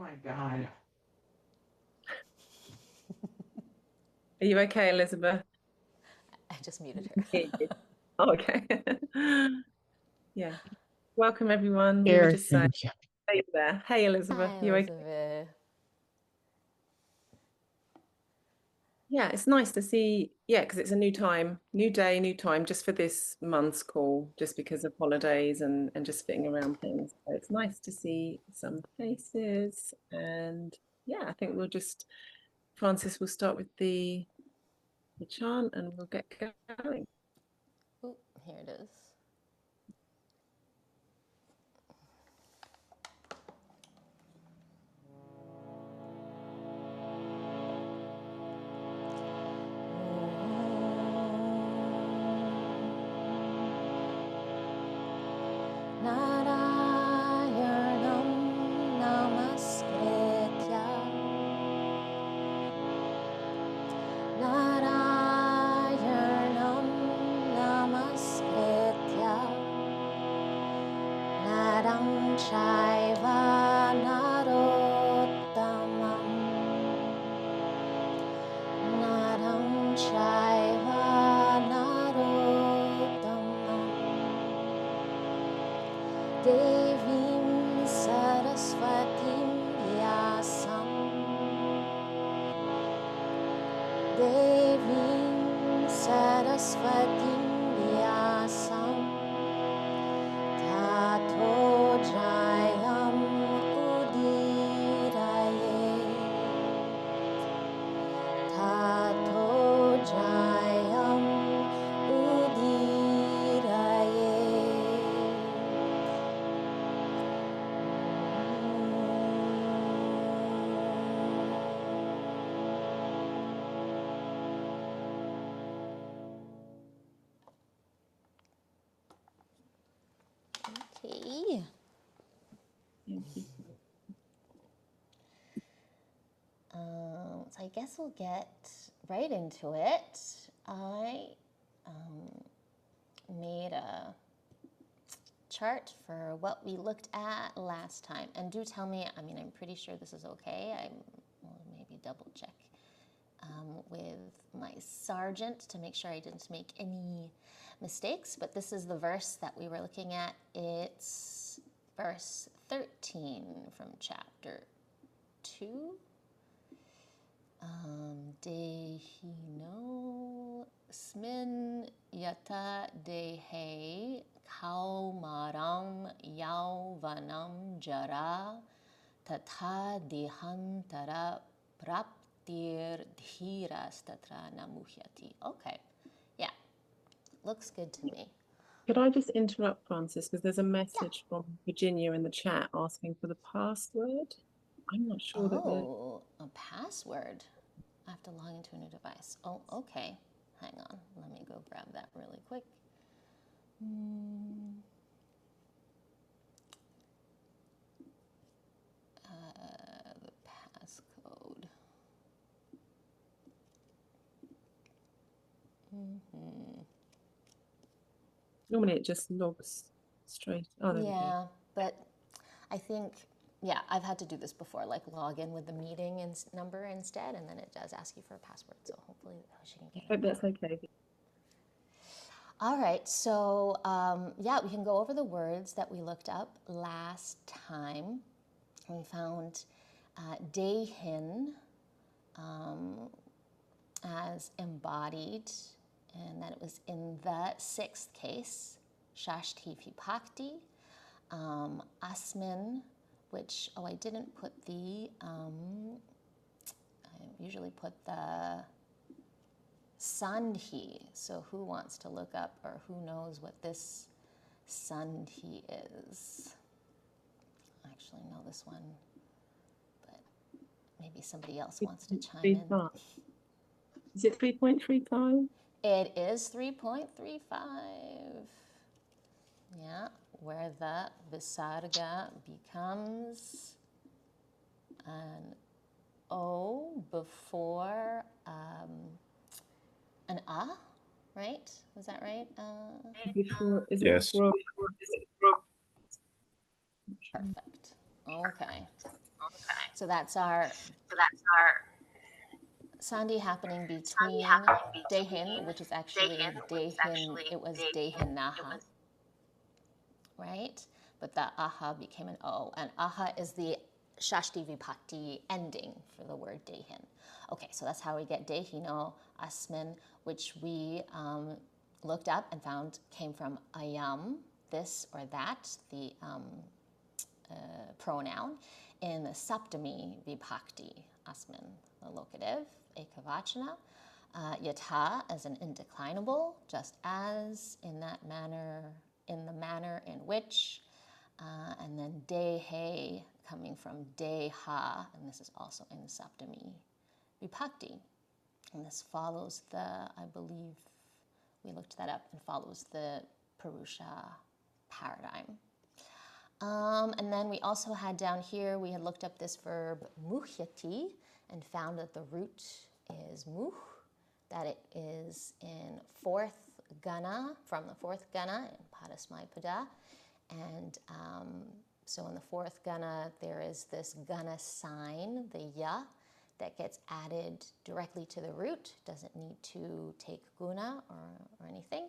my God. Are you okay, Elizabeth? I just muted her. Oh, okay. Yeah. Welcome, everyone. We were Here, just saying, yeah. hey there. Hey, Elizabeth. Hi, You okay? Elizabeth. Yeah, it's nice to see. Yeah, because it's a new time, new day, new time, just for this month's call, just because of holidays and just fitting around things. So it's nice to see some faces. And yeah, I think Francis will start with the chant and we'll get going. Ooh, here it is. Narayanam namaskritya Narayanam namaskritya Naram chaiva narottamam Naram chaiva narottamam Devim Saraswatim Vyasam Devim Saraswatim Vyasam Tato Jayam Udiraye Tato Jayam Udiraye Okay. So I guess we'll get right into it. I made a chart for what we looked at last time. And do tell me, I mean, I'm pretty sure this is okay. I will maybe double check with my sergeant to make sure I didn't make any mistakes. But this is the verse that we were looking at. It's verse 13 from chapter 2. Dehino smin yata dehe kaumaram yauvanam jara tatha dehantara praptir dhiras tatra namuhyati. Okay, yeah, looks good to me. Could I just interrupt, Francis, because there's a message from Virginia in the chat asking for the password. I'm not sure that the... Oh, a password. I have to log into a new device. Oh, okay. Hang on. Let me go grab that really quick. The passcode. Normally it just logs straight. Oh, there we go. Yeah, but I think, yeah, I've had to do this before, like log in with the meeting number instead, and then it does ask you for a password. So hopefully she can get it. I hope that's okay. All right, so yeah, we can go over the words that we looked up last time. We found Dehin as embodied, and that it was in the sixth case, Shashti Vibhakti. Asmin, which, I didn't put the, I usually put the Sandhi. So who wants to look up, or who knows what this Sandhi is? I actually know this one, but maybe somebody else wants to chime in. Is it 3.35? It is 3.35. Yeah, where the Visarga becomes an O before an A, right? Was that right? Before, is Yes. it before? Perfect. Okay. So that's our sandhi happening between dehin, which is actually dehin, it was dehin naha, right? But the aha became an o, and aha is the shashti vibhakti ending for the word dehin. Okay, so that's how we get dehino asmin, which we looked up and found came from ayam, this or that, the pronoun, in the saptami vibhakti asmin, the locative, ekavachana. Yatha as an indeclinable, just as, in that manner, in the manner in which, and then dehe coming from deha, and this is also in saptami vibhakti. And this follows the, I believe we looked that up, and follows the Purusha paradigm. And then we also had down here, we had looked up this verb muhyati and found that the root is muh, that it is in fourth gana, from the fourth gana in padasmaipada. And so in the fourth gana, there is this gana sign, the ya, that gets added directly to the root, doesn't need to take guna or anything.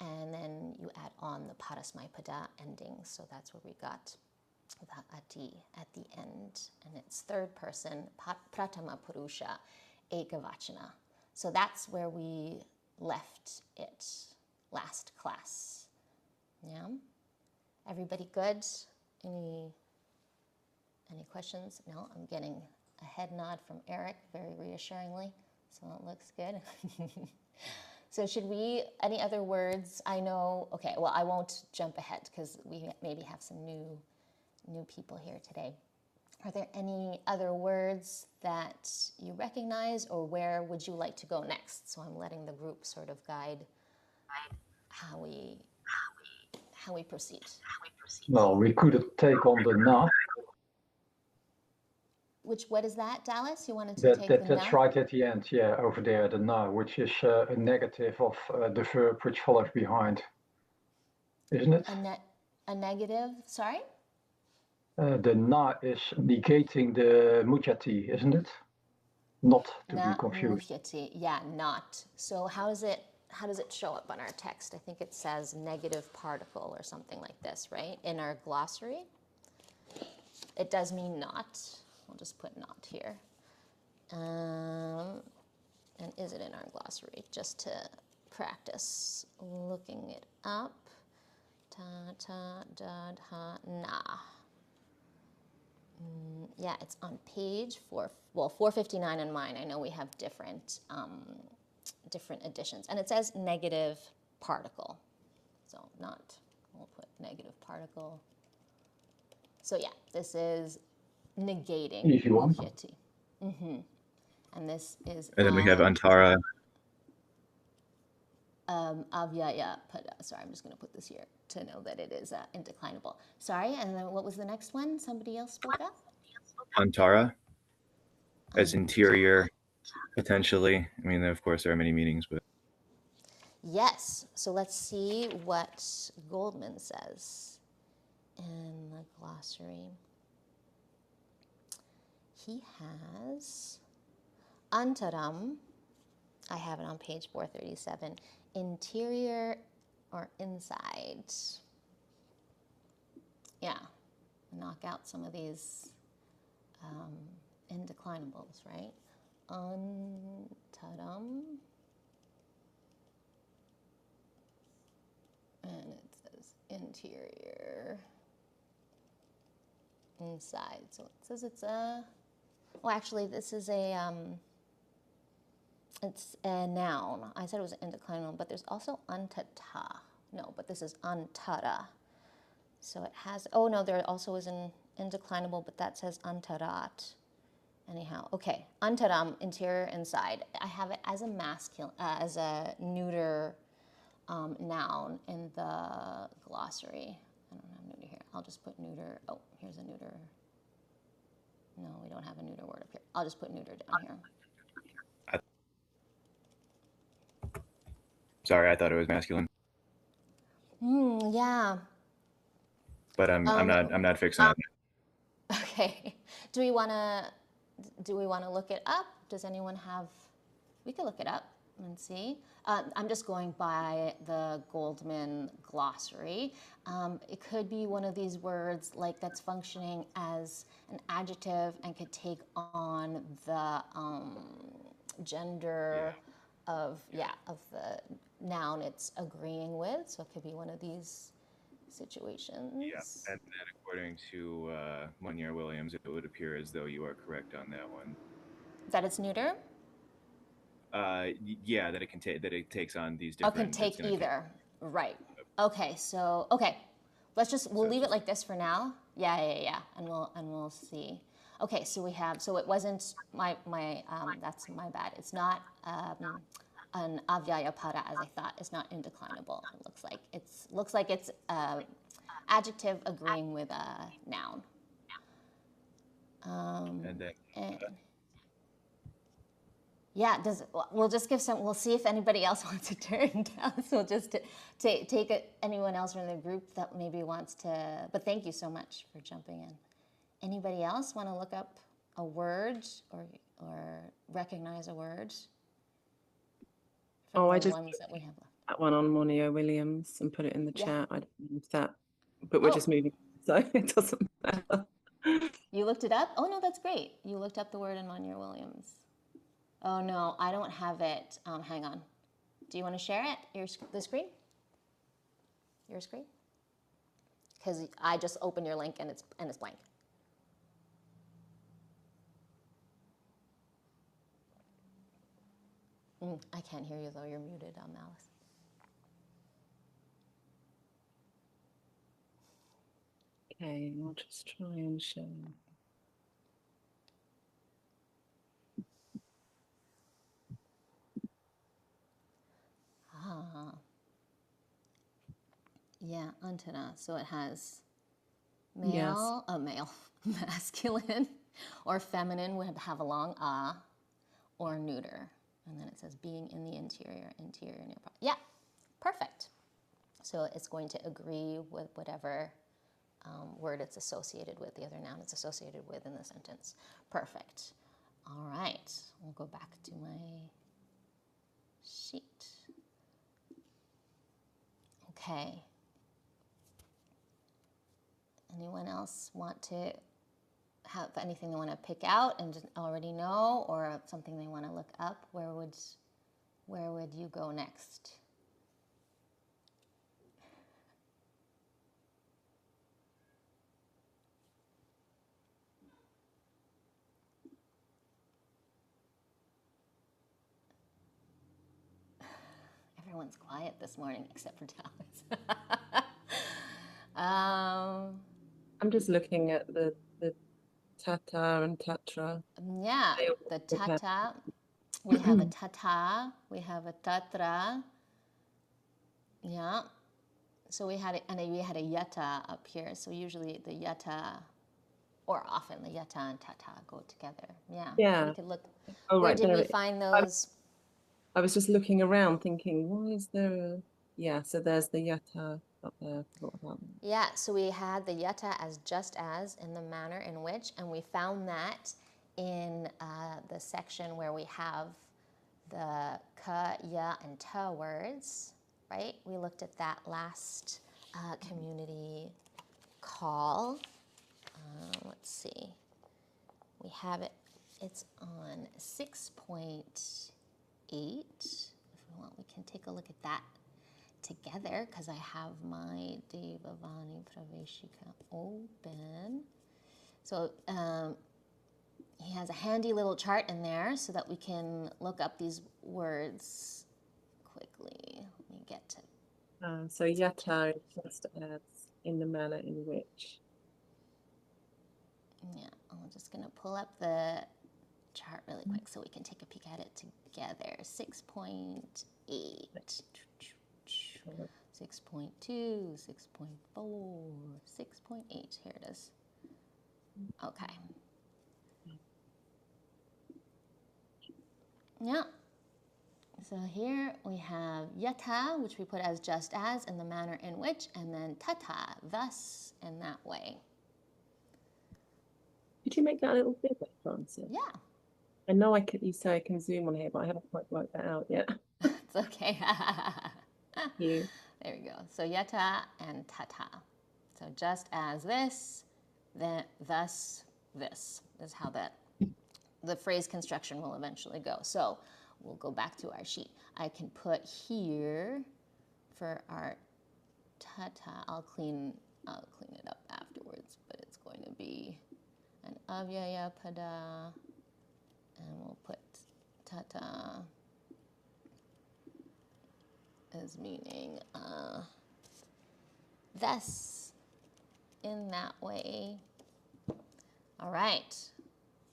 And then you add on the padasmaipada ending, so that's where we got the ati at the end. And it's third person, pratama purusha, ekavachana. So that's where we left it last class. Yeah? Everybody good? Any questions? No, I'm getting a head nod from Eric very reassuringly, so it looks good. So should we, any other words? I know, okay, well, I won't jump ahead because we maybe have some new people here today. Are there any other words that you recognize, or where would you like to go next? So I'm letting the group sort of guide how we proceed. Well, we could take on the na. What is that, Dallas? You wanted to take the na? That's right at the end, yeah, over there, the na, which is a negative of the verb which follows behind, isn't it? A negative, sorry? The na is negating the mujati, isn't it? Not to be confused. Mujati, yeah, not. So how does it show up on our text? I think it says negative particle or something like this, right? In our glossary. It does mean not. I'll just put not here. And is it in our glossary? Just to practice looking it up. Ta ta da ha na. Yeah, it's on page 459 in mine. I know we have different editions, and it says negative particle. So we'll put negative particle. So yeah, this is negating muhyati. And this is. And then we have antara. Avyaya pada. Sorry, I'm just going to put this here to know that it is indeclinable. Sorry, and then what was the next one? Somebody else spoke up? Antara, as interior, potentially. I mean, of course, there are many meanings, but. Yes. So let's see what Goldman says in the glossary. He has antaram. I have it on page 437. Interior or inside. Yeah, knock out some of these indeclinables, right? Antaram. And it says interior, inside. So it says it's a, well, actually, this is it's a noun. I said it was an indeclinable, but there's also antata. No, but this is antara. So it has, oh no, there also is an indeclinable, but that says antarat. Anyhow, okay, antaram, interior, inside. I have it as a masculine, as a neuter noun in the glossary. I don't have neuter here. I'll just put neuter. Oh, here's a neuter. No, we don't have a neuter word up here. I'll just put neuter down here. Sorry, I thought it was masculine. Yeah. But I'm not fixing it. Okay. Do we want to look it up? Does anyone have? We could look it up and see. I'm just going by the Goldman glossary. It could be one of these words like that's functioning as an adjective and could take on the gender of the noun it's agreeing with. So it could be one of these situations. Yeah, and then according to Monier-Williams, it would appear as though you are correct on that one. That it's neuter? Yeah, that it takes on these Oh, different. can take either. Right. Okay. So we'll leave it like this for now. Yeah. And we'll see. Okay. So we have. So it wasn't my that's my bad. It's not an avyaya pada as I thought. It's not indeclinable. It looks like it's adjective agreeing with a noun. And then. Yeah, we'll just give some, we'll see if anybody else wants to turn down. So just take anyone else from the group that maybe wants to, but thank you so much for jumping in. Anybody else want to look up a word or recognize a word? From I the just ones that we have left. that one on Monio-Williams and put it in the Yeah. chat. I don't know if that, but we're just moving, so it doesn't matter. You looked it up? Oh no, that's great. You looked up the word in Monier-Williams. Oh no, I don't have it. Hang on. Do you want to share it? The screen? Your screen? Because I just opened your link and it's blank. I can't hear you though. You're muted, Alice. Okay, I'll just try and show. Yeah, antara. So it has male, masculine, or feminine would have a long or neuter. And then it says being in the interior near. Yeah, perfect. So it's going to agree with whatever word it's associated with, the other noun it's associated with in the sentence. Perfect. All right, we'll go back to my sheet. Okay. Anyone else want to have anything they want to pick out and already know, or something they want to look up? Where would you go next? Everyone's quiet this morning except for Dallas. I'm just looking at the tata and tatra. Yeah, the tata. We have a tata. We have a tatra. Yeah. So we had a yata up here. So usually the yata, or often the yata and tata go together. Yeah. Yeah. We could look. Oh, Where right, did we find those? I was just looking around thinking, why is there a... Yeah, so there's the yata up there. Forgot about that. Yeah, so we had the yata as just as in the manner in which, and we found that in the section where we have the ka, ya, and ta words, right? We looked at that last community call. Let's see. We have it, it's on 6.8. If we want, we can take a look at that together because I have my Devavani Praveshika open. So he has a handy little chart in there so that we can look up these words quickly. Let me get to. So yata is just as in the manner in which. Yeah, I'm just going to pull up the chart really quick so we can take a peek at it together. 6.8. 6.2, 6.4, 6.8. Here it is. Okay. Yeah. So here we have yata, which we put as just as in the manner in which, and then tata, thus, in that way. Could you make that a little bigger, Francis? Yeah, I know you say I can zoom on here, but I haven't quite worked that out yet. it's okay. Thank you. There we go. So yata and tata. So just as this, then thus this is how the phrase construction will eventually go. So we'll go back to our sheet. I can put here for our tata. I'll clean it up afterwards, but it's going to be an avyaya pada, and we'll put tata as meaning thus, in that way. All right,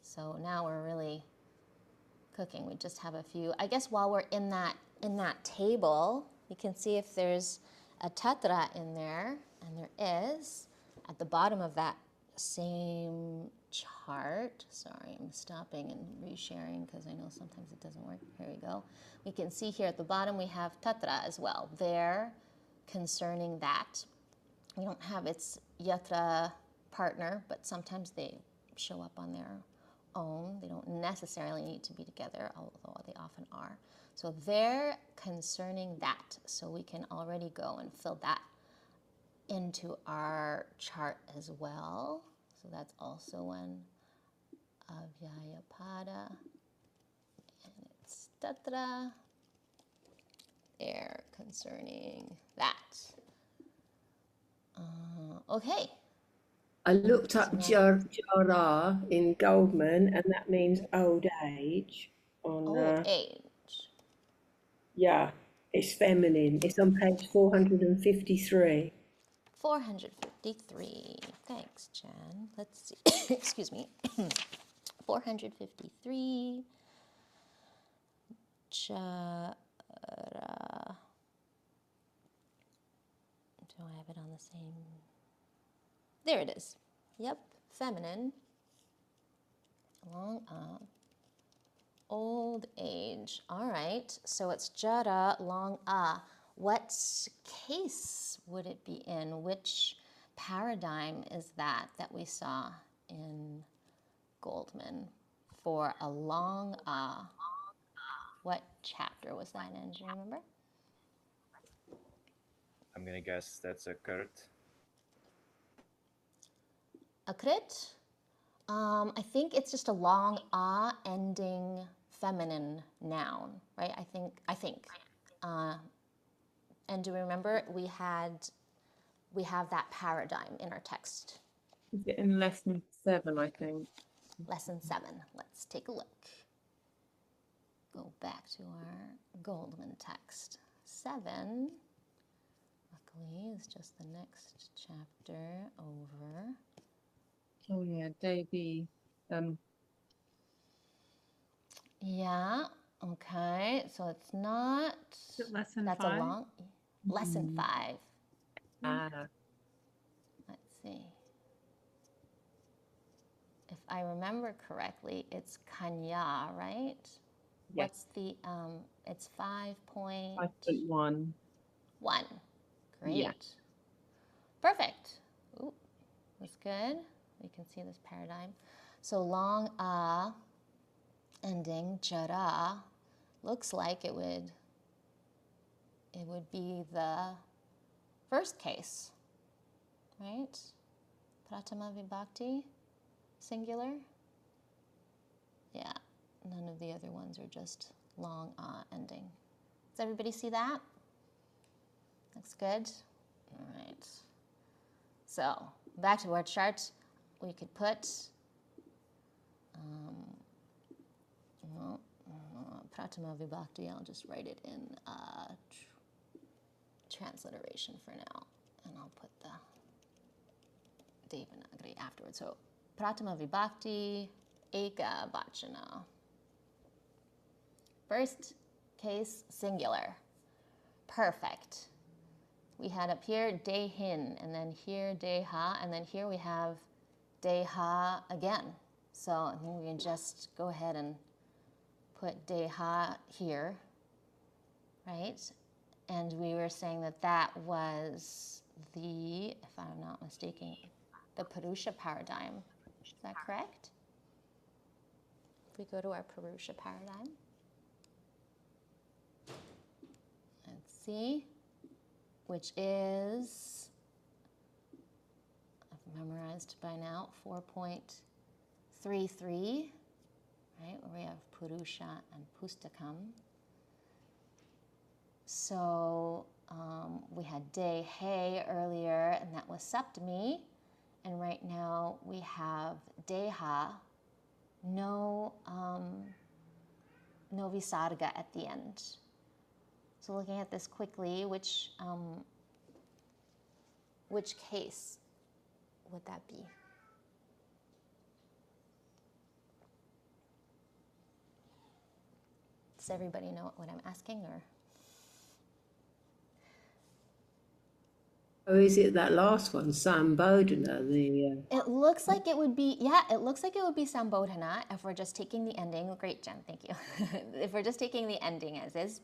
so now we're really cooking. We just have a few. I guess while we're in that table, you can see if there's a tatra in there, and there is at the bottom of that same chart. Sorry, I'm stopping and resharing because I know sometimes it doesn't work. Here we go. We can see here at the bottom we have tatra as well. There, concerning that. We don't have its yatra partner, but sometimes they show up on their own. They don't necessarily need to be together, although they often are. So they're concerning that. So we can already go and fill that into our chart as well. So that's also one avyayapada, and it's tatra. They're concerning that. Okay. I looked up jara in Goldman, and that means old age. Old age. Yeah, it's feminine. It's on page 453. 453. Thanks, Jen. Let's see. Excuse me. 453. Chara. Do I have it on the same? There it is. Yep, feminine. Long old age. All right, so it's jara, long What case would it be in? Which paradigm is that we saw in Goldman for a long What chapter was that in? Do you remember? I'm gonna guess that's a kurt. Akrit? I think it's just a long ending feminine noun, right? I think. And do we remember we have that paradigm in our text? Is it in lesson 7, I think? Lesson 7. Let's take a look. Go back to our Goldman text. 7, luckily, is just the next chapter over. Oh yeah, Davy. Yeah. Okay. So it's not. Is it lesson That's 5? a long. Lesson 5. Let's see. If I remember correctly, it's Kanya, right? Yes. What's the? It's 5.1. 5.1. Great. Yeah. Perfect. Ooh, that's good. We can see this paradigm. So long ending jara looks like it would be the first case, right? Pratama vibhakti, singular. Yeah, none of the other ones are just long ending. Does everybody see that? Looks good. All right. So back to our chart, we could put Pratama vibhakti. I'll just write it in transliteration for now, and I'll put the Devanagari afterwards. So Pratama vibhakti, eka vachana. First case singular. Perfect. We had up here dehin, and then here deha, and then here we have deha again. So we can just go ahead and put deha here, right? And we were saying that was the, if I'm not mistaken, the Purusha paradigm. Is that correct? If we go to our Purusha paradigm, let's see, which is, I've memorized by now, 4.33, right? Where we have Purusha and Pustakam. So we had day He earlier, and that was Saptami. And right now we have Deha, no Visarga at the end. So looking at this quickly, which case would that be? Does everybody know what I'm asking, or? Oh, is it that last one, Sambodhana? It looks like it would be, yeah, it looks like it would be Sambodhana if we're just taking the ending. Oh, great, Jen, thank you. If we're just taking the ending as is.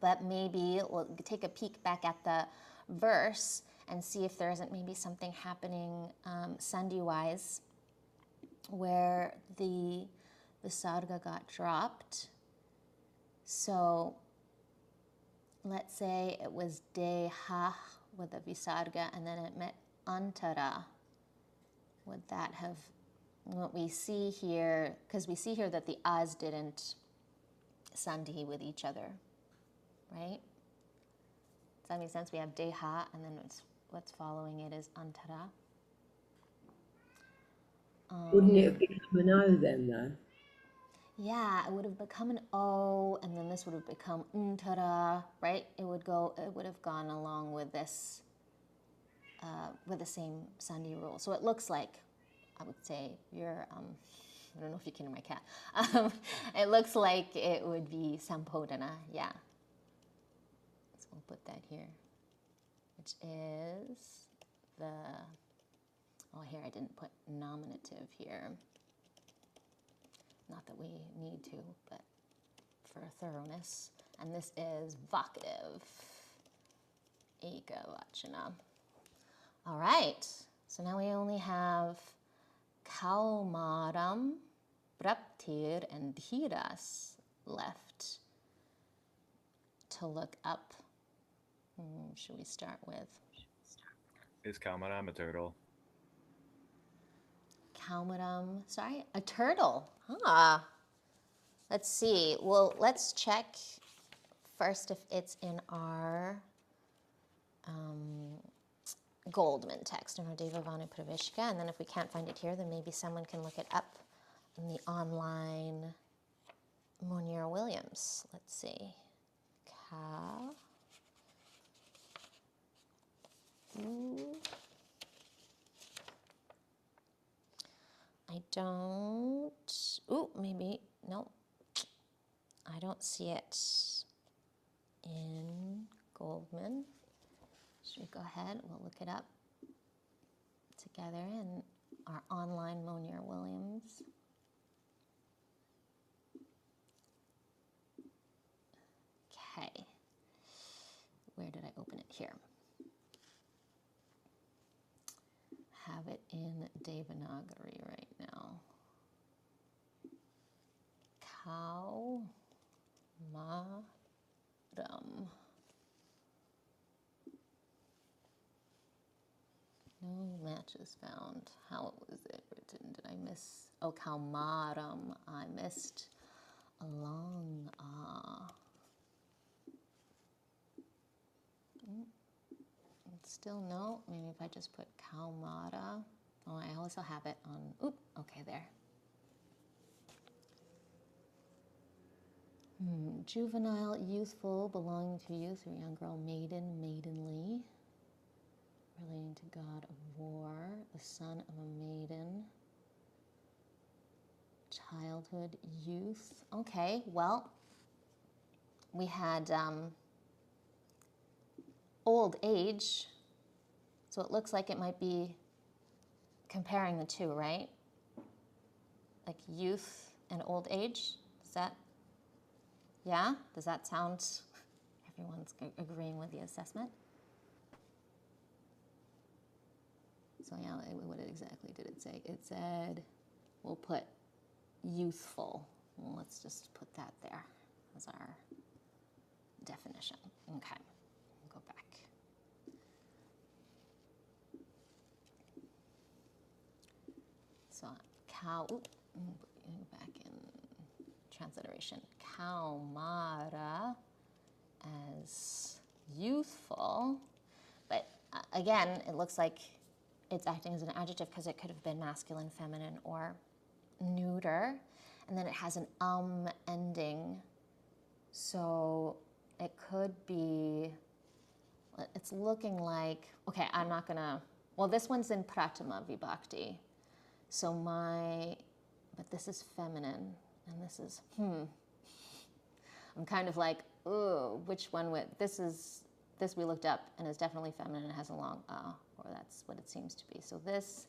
But maybe we'll take a peek back at the verse and see if there isn't maybe something happening Sandhi-wise where the sarga got dropped. So let's say it was deha with a visarga and then it met antara. Would that have, what we see here, because we see here that the as didn't sandhi with each other, right? Does that make sense? We have deha and then what's following it is antara. Wouldn't it have become an O then, though? Yeah, it would have become an O, and then this would have become ntara, right? It would have gone along with this, with the same sandhi rule. So it looks like, I would say, I don't know if you can hear my cat. It looks like it would be Sampodana, yeah. So we'll put that here, which is here I didn't put nominative here. Not that we need to, but for thoroughness. And this is vocative, ekavachana. All right, so now we only have kaumaram, praptir, and dhiras left to look up. Should we start with? Is Kalmaram a turtle? Kaumaram, sorry, a turtle. Let's see. Well, let's check first if it's in our Goldman text, in our Devavanu Pravishka, and then if we can't find it here, then maybe someone can look it up in the online Monier Williams. Let's see. I don't, maybe, no, I don't see it in Goldman. Should we go ahead, we'll look it up together in our online Monier Williams. Okay, where did I open it? Here. Have it in Devanagari right now. Kaumaram. No matches found. How was it written? Did I miss? Oh, Kaumaram. I missed a long Still no. Maybe if I just put Kaumara. Oh, I also have it on. Okay, there. Juvenile, youthful, belonging to youth or young girl, maiden, maidenly. Relating to god of war, the son of a maiden. Childhood, youth. Okay, well, we had old age. So it looks like it might be comparing the two, right? Like youth and old age. Does that, yeah? Does that sound, everyone's agreeing with the assessment? So yeah, what exactly did it say? It said, we'll put youthful. Well, let's just put that there as our definition. Okay, go back. So cow, back in transliteration, kaumara as youthful, but again, it looks like it's acting as an adjective because it could have been masculine, feminine, or neuter, and then it has an ending, so it could be, it's looking like, okay, I'm not gonna, well, this one's in pratama vibhakti, so but this is feminine, and this is, I'm kind of like, ooh, which one would, this we looked up, and is definitely feminine, and has a long or that's what it seems to be. So this,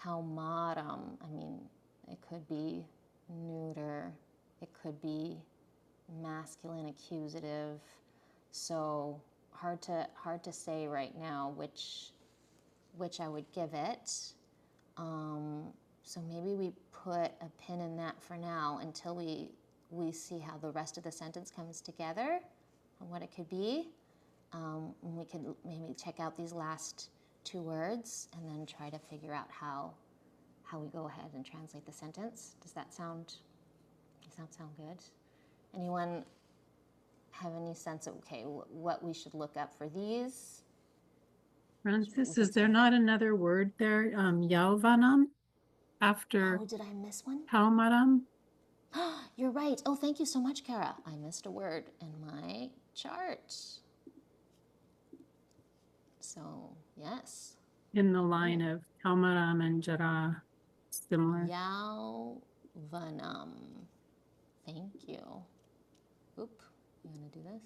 kaumaram, I mean, it could be neuter, it could be masculine accusative, so hard to say right now which I would give it. So maybe we put a pin in that for now until we see how the rest of the sentence comes together and what it could be. We could maybe check out these last two words and then try to figure out how we go ahead and translate the sentence. Does that sound good? Anyone have any sense of, okay, what we should look up for these? Francis, is there not another word there, yauvanam, after Oh, did I miss one? kaumaram? You're right. Oh, thank you so much, Kara. I missed a word in my chart. So, yes. In the line of kaumaram and jara, similar. Yauvanam. Thank you. Oop, you want to do this?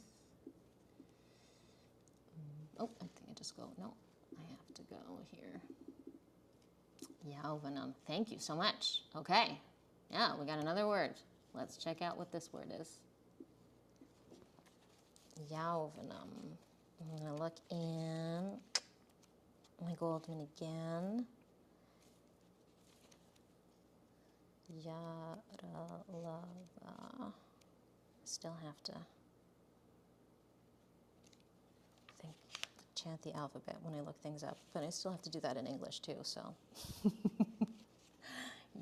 Oh, I think I just go, no, I have to go here. Yauvanam. Thank you so much. Okay. Yeah, we got another word. Let's check out what this word is. Yauvanam. I'm going to look in my Goldman again. Yaralava. Still have to chant the alphabet when I look things up, but I still have to do that in English too, so.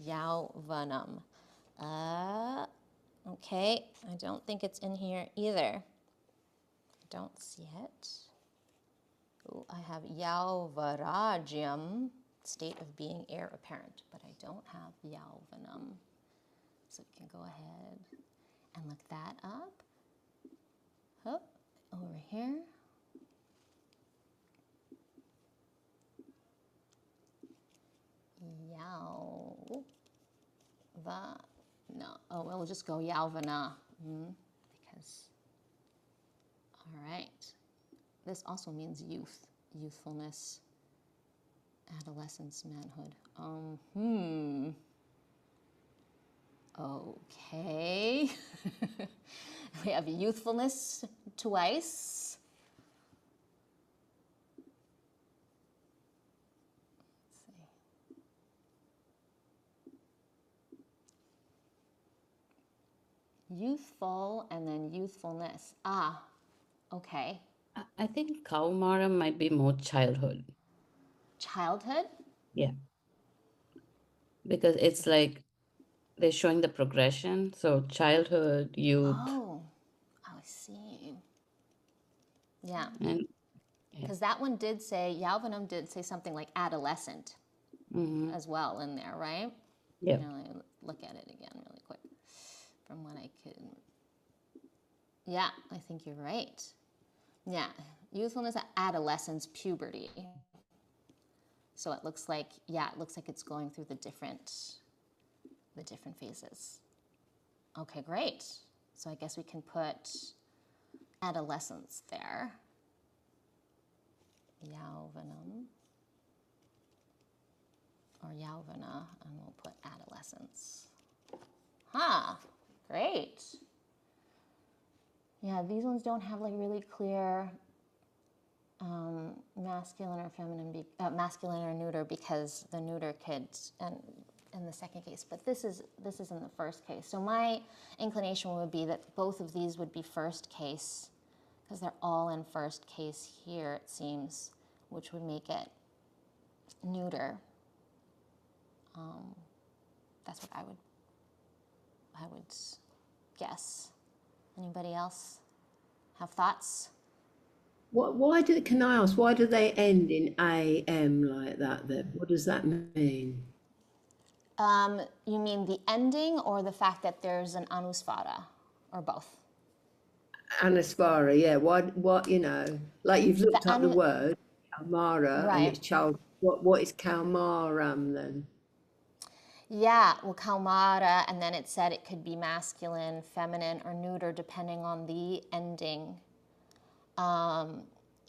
Yauvanam. Okay, I don't think it's in here either. I don't see it. Ooh, I have Yauvarajyam, state of being heir apparent, but I don't have Yauvanam. So we can go ahead and look that up. Oh, over here. No. Oh, we'll just go Yauvana. Because, all right. This also means youth, youthfulness, adolescence, manhood. Okay. We have youthfulness twice. Youthful and then youthfulness. Ah, okay. I think Kaumaram might be more childhood. Childhood? Yeah. Because it's like they're showing the progression. So childhood, youth. Oh, I see. Yeah. And Because that one did say, Yauvanam did say something like adolescent as well in there, right? yeah. Now let me look at it again really quick. From what I could. Yeah, I think you're right. Yeah, youthfulness, adolescence, puberty. So it looks like, yeah, it looks like it's going through the different phases. Okay, great. So I guess we can put adolescence there. Yauvanam. Or Yauvana, and we'll put adolescence. Huh, great. Yeah, these ones don't have like really clear masculine or feminine, masculine or neuter, because the neuter could, and in the second case, but this is in the first case. So my inclination would be that both of these would be first case, because they're all in first case here, it seems, which would make it neuter. That's what I would guess. Anybody else have thoughts? Can I ask, why do they end in AM like that then? What does that mean? You mean the ending or the fact that there's an anusvara, or both? Anaspara, yeah. What, like you've looked up the anu- word, Kaumara, and Right. it's child. What is Kaumaram then? Yeah, well, kaumara, and then it said it could be masculine, feminine, or neuter depending on the ending.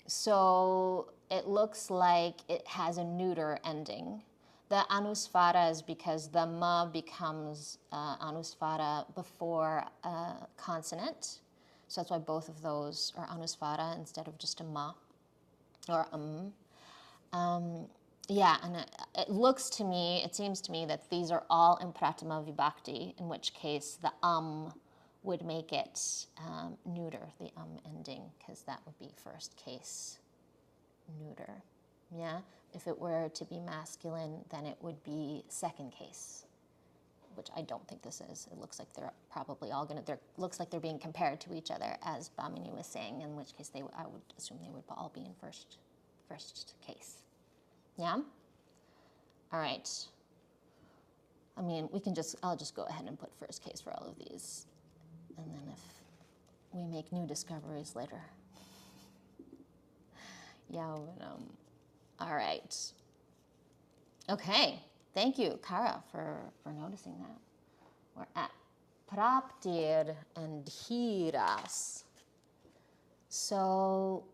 So it looks like it has a neuter ending. The anusvara is because the ma becomes anusvara before a consonant. So that's why both of those are anusvara instead of just a ma or yeah, and it seems to me that these are all in pratama vibhakti, in which case the would make it neuter, the ending, because that would be first case neuter. Yeah, if it were to be masculine, then it would be second case, which I don't think this is. It looks like they're probably all looks like they're being compared to each other, as Bhamini was saying, in which case I would assume they would all be in first case. Yeah? All right. I mean, I'll just go ahead and put first case for all of these. And then if we make new discoveries later. Yeah, all right. Okay, thank you, Kara, for noticing that. We're at praptir and hiras. So,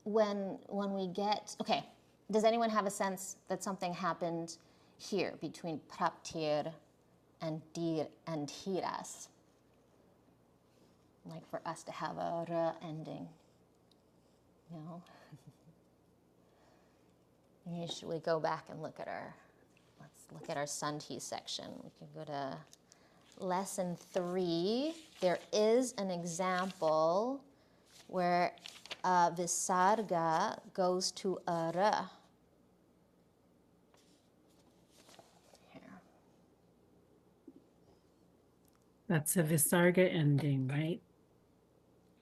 when we get, okay, does anyone have a sense that something happened here between praptir and hiras? Like for us to have a r ending, Should we go back and let's look at our sandhi section. We can go to lesson 3. There is an example where visarga goes to a r. Here. That's a visarga ending, right?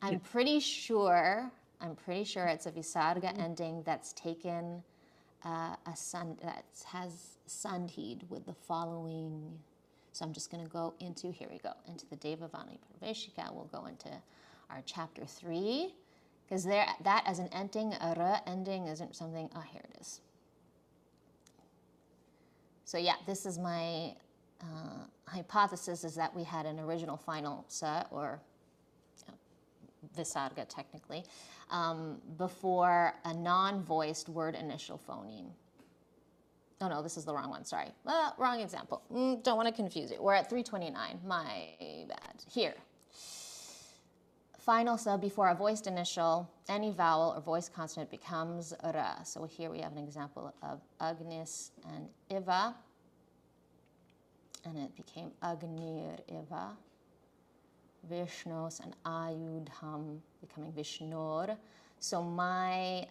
I'm pretty sure it's a visarga ending that's taken that has sandhid with the following. So I'm just going to go into, here we go, into the Devavani Praveshika. We'll go into our chapter 3, because that as an ending, a r ending isn't something, here it is. So yeah, this is my hypothesis, is that we had an original final sa, or visarga technically, before a non-voiced word initial phoneme. Oh no, this is the wrong one, sorry. Wrong example. Don't want to confuse it. We're at 329, my bad. Here. Final sa before a voiced initial, any vowel or voiced consonant becomes ra. So here we have an example of Agnis and Iva, and it became Agnir Iva. Vishnos and Ayudham becoming Vishnor. So my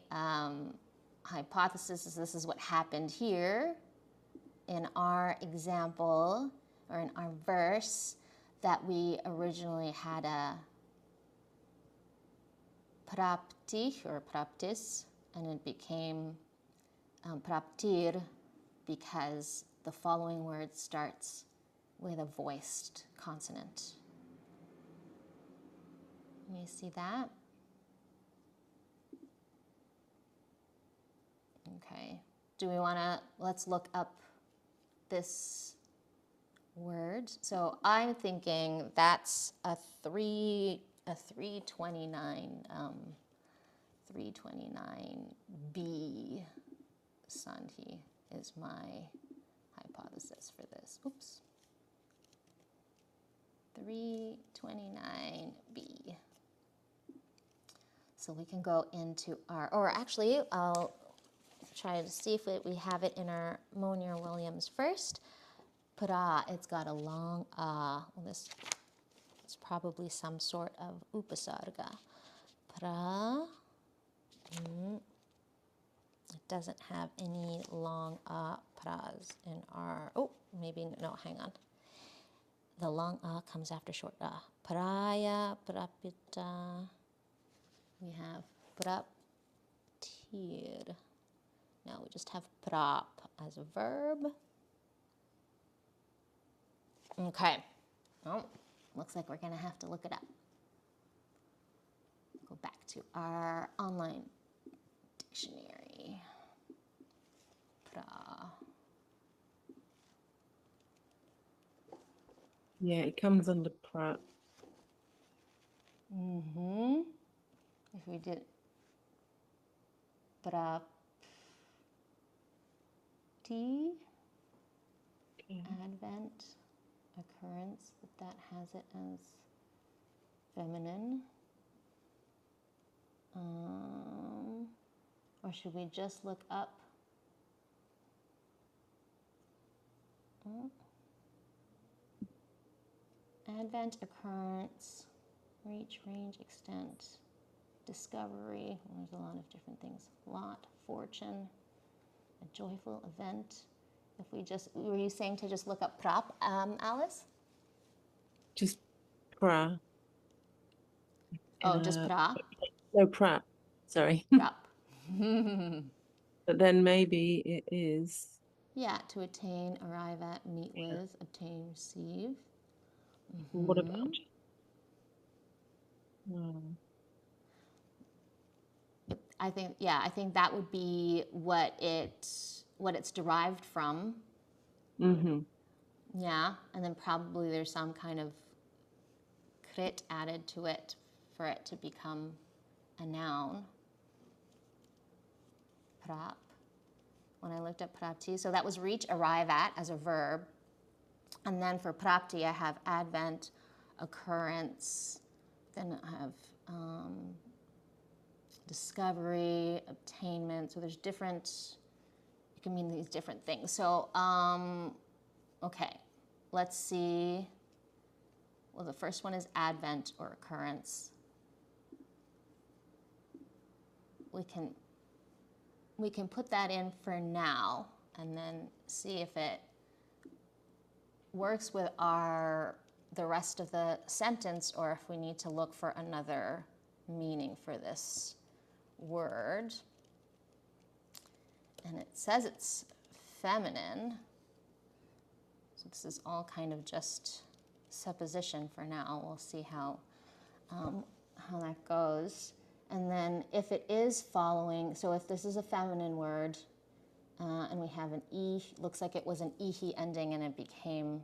hypothesis is this is what happened here in our example, or in our verse, that we originally had a prapti or praptis, and it became praptir because the following word starts with a voiced consonant. You see that? Okay. Do we want to, let's look up this word. So I'm thinking that's a 329, 329B sandhi is my hypothesis for this. Oops. 329B. So we can go into our, or actually, I'll try to see if we have it in our Monier-Williams first. Pra, it's got a long well, this is probably some sort of upasarga. Pra. It doesn't have any long pras in our, oh, maybe, no, hang on. The long comes after short Praya, prapita. We have praptir. Now we just have prap as a verb. Okay. Oh, looks like we're going to have to look it up. Go back to our online dictionary. Pra. Yeah, it comes under pra. If we did prapti, advent, occurrence, but that has it as feminine. Or should we just look up? Advent, occurrence, reach, range, extent, discovery. There's a lot of different things. Lot, fortune, a joyful event. If we just, were you saying to just look up prap, Alice? Just pra. Oh, just pra? No, prap. Sorry. Prap. But then maybe it is. Yeah, to attain, arrive at, meet with, obtain, receive. What about? I think, yeah, I think that would be what it's derived from. Yeah, and then probably there's some kind of krit added to it for it to become a noun. Prap. When I looked at prapti, so that was reach, arrive at as a verb. And then for prapti, I have advent, occurrence, then I have discovery, obtainment. So there's different, it can mean these different things. So, okay, let's see. Well, the first one is advent or occurrence. We can put that in for now and then see if it works with the rest of the sentence, or if we need to look for another meaning for this word. And it says it's feminine. So this is all kind of just supposition for now. We'll see how that goes. And then if it is following, so if this is a feminine word, and we have an e, looks like it was an ihi ending and it became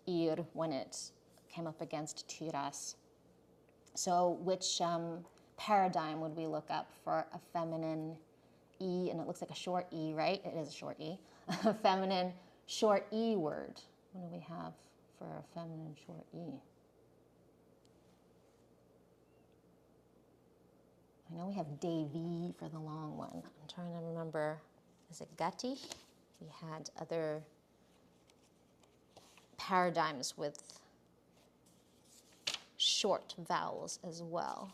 ir when it came up against tiras. So which paradigm would we look up for a feminine e? And it looks like a short e, right? It is a short e. A feminine short e word. What do we have for a feminine short e? I know we have Devi for the long one. I'm trying to remember. Is it Gati? We had other paradigms with short vowels as well.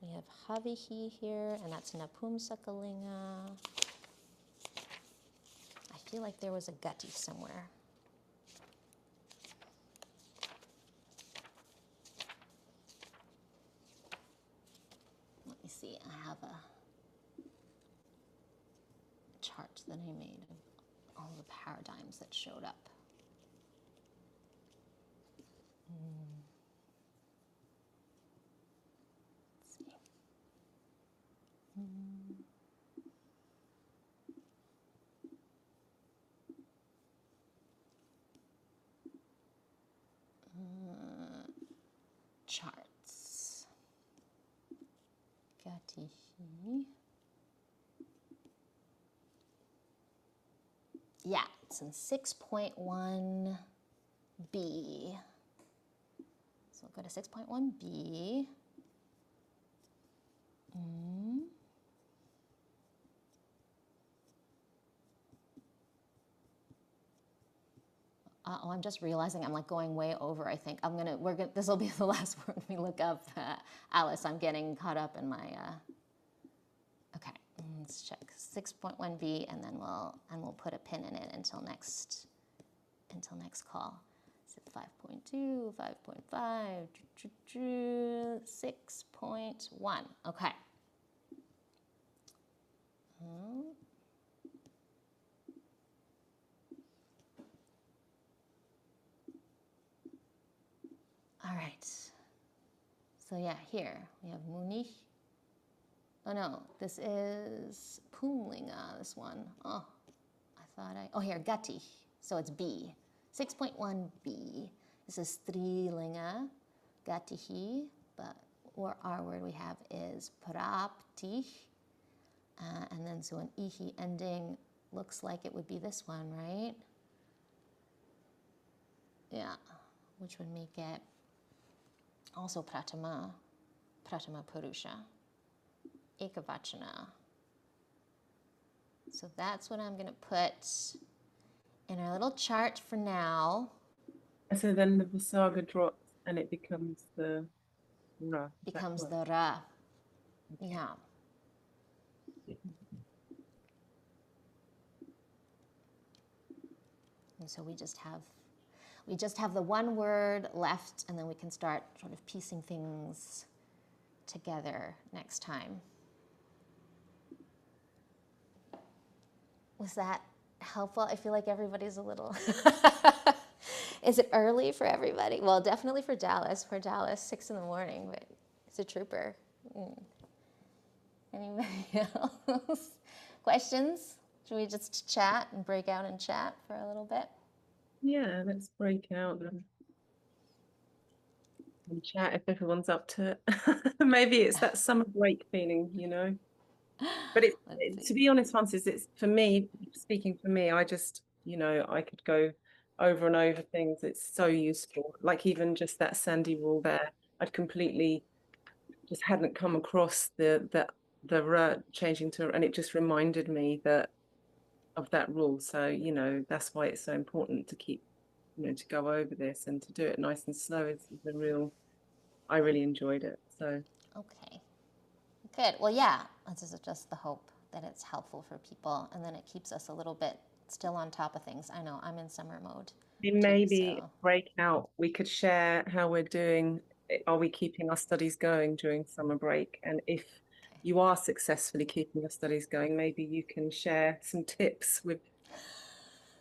We have Havihi here, and that's Napumsakalinga. I feel like there was a Gati somewhere. Let me see, I have a chart that I made of all the paradigms that showed up. Let's see. Charts. Gatihi. Yeah, it's in 6.1b. So we'll go to 6.1b. Oh, I'm just realizing I'm like going way over. I think this will be the last word we look up. Alice, I'm getting caught up in my, okay, let's check 6.1b and then we'll put a pin in it until next call. So 5.2, 5.5, 6.1, okay. All right. So yeah, here we have Muni. Oh no, this is Pumlinga, this one. Oh, oh here, Gati. So it's B. 6.1b. This is Strilinga, Gatihi, but our word we have is Prapti. And then so an ihi ending looks like it would be this one, right? Yeah, which would make it also Pratama Purusha, Ekavachana. So that's what I'm going to put in our little chart for now. So then the Visaga drops and it becomes the Ra. Becomes the Ra. Yeah. And so we just have the one word left, and then we can start sort of piecing things together next time. Was that helpful? I feel like everybody's a little... Is it early for everybody? Well, definitely for Dallas. For Dallas, 6 in the morning, but it's a trooper. Anybody else? Questions? Should we just chat and break out and chat for a little bit? Yeah, let's break out and chat if everyone's up to it. Maybe it's that summer break feeling, you know. But to be honest, Francis, it's for me, speaking for me, I just, you know, I could go over and over things. It's so useful. Like even just that Sandy rule there, I'd completely just hadn't come across the changing to, and it just reminded me of that rule. So, you know, that's why it's so important to keep, you know, to go over this and to do it nice and slow is the real, I really enjoyed it. So okay, good. Well, yeah, this is just the hope that it's helpful for people, and then it keeps us a little bit still on top of things. I know I'm in summer mode. Maybe break out, we could share how we're doing. Are we keeping our studies going during summer break? And if you are successfully keeping your studies going, maybe you can share some tips with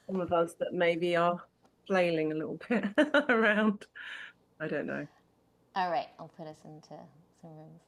some of us that maybe are flailing a little bit around. I don't know. All right, I'll put us into some rooms.